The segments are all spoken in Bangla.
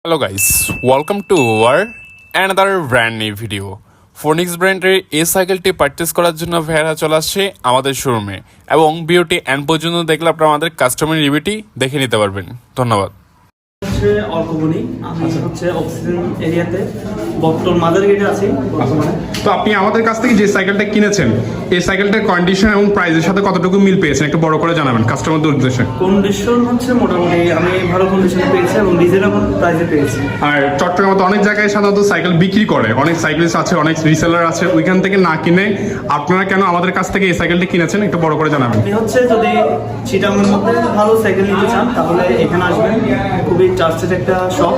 Hello guys, welcome to our another brand new video. Phoenix ব্র্যান্ডের এই সাইকেলটি পারচেস করার জন্য ভাইয়ারা চলে আসছে আমাদের শোরুমে, এবং ভিডিওটি এন্ড পর্যন্ত দেখলে আপনারা আমাদের কাস্টমার রিভিউটি দেখে নিতে পারবেন। ধন্যবাদ। হচ্ছে অল্পবনি, আমি হচ্ছে অক্সিজেন এরিয়াতে বটতল মাদার গেটে আছি বর্তমানে। তো আপনি আমাদের কাছ থেকে যে সাইকেলটা কিনেছেন, এই সাইকেলটার কন্ডিশন এবং প্রাইসের সাথে কতটুকু মিল পেয়েছেন একটু বড় করে জানাবেন কাস্টমারদের উদ্দেশ্যে। কন্ডিশন হচ্ছে মোটামুটি আমি ভালো কন্ডিশনে পেয়েছি এবং রিজনেবল প্রাইসে পেয়েছি। আর চট্টগ্রামে তো অনেক জায়গায় সাধারণত সাইকেল বিক্রি করে, অনেক সাইকেলিস্ট আছে, অনেক রিসেলার আছে, ওইখান থেকে না কিনে আপনারা কেন আমাদের কাছ থেকে এই সাইকেলটি কিনেছেন একটু বড় করে জানাবেন। আপনি হচ্ছে যদি চিটাগংয়ের মধ্যে ভালো সাইকেল নিতে চান তাহলে এখানে আসবেন, খুবই ট্রাস্টেড একটা শপ,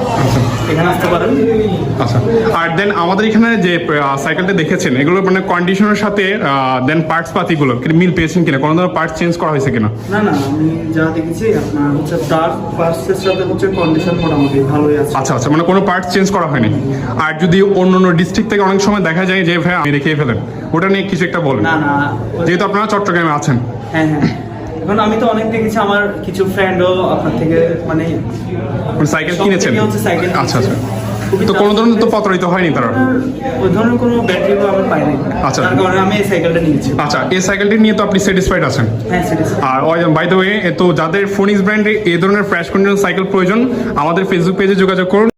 এখানে আসতে পারেন। আচ্ছা, আর দেন আমাদের এখানে যে সাইকেলটা দেখেছেন এগুলো মানে কন্ডিশনের সাথে দেন পার্টস পাতিগুলো মিল পেয়েছেন কিনা, কোনো ধরনের পার্টস চেঞ্জ করা হয়েছে কিনা? না না, আমি যা দেখেছি আপনার হচ্ছে তার পার্টসের সাথে হচ্ছে কন্ডিশন মোটামুটি ভালোই আছে। আচ্ছা আচ্ছা, মানে কোনো পার্টস চেঞ্জ করা হয়নি। আর যদি অন্য অন্য ডিস্ট্রিক্ট থেকে অনেক সময় দেখা যায় যে ভাই আমি রেখে ফেলেন, ওটা নিয়ে কিছু একটা বলেন। না না, যেহেতু আপনারা চট্টগ্রামে আছেন। হ্যাঁ হ্যাঁ, এখন আমি তো অনেক দেখেছি, আমার কিছু ফ্রেন্ডও আপনার থেকে মানে সাইকেল কিনেছেন। সাইকেল আচ্ছা আচ্ছা, তো কোনো ধরনের তো প্রতারিত হয়নি তারা? ওই ধরনের কোনো ব্যাটারি আমি পাইনি। আচ্ছা। তার কারণে আমি এই সাইকেলটা নিয়েছি। আচ্ছা, এই সাইকেলটি নিয়ে তো আপনি স্যাটিসফাইড আছেন? হ্যাঁ, স্যাটিসফাইড। আর বাই দ্য ওয়ে, তো যাদের ফোনিক্স ব্র্যান্ডে এই ধরনের ফ্রেশ কন্ডিশন সাইকেল প্রয়োজন আমাদের ফেসবুক পেজে যোগাযোগ করুন,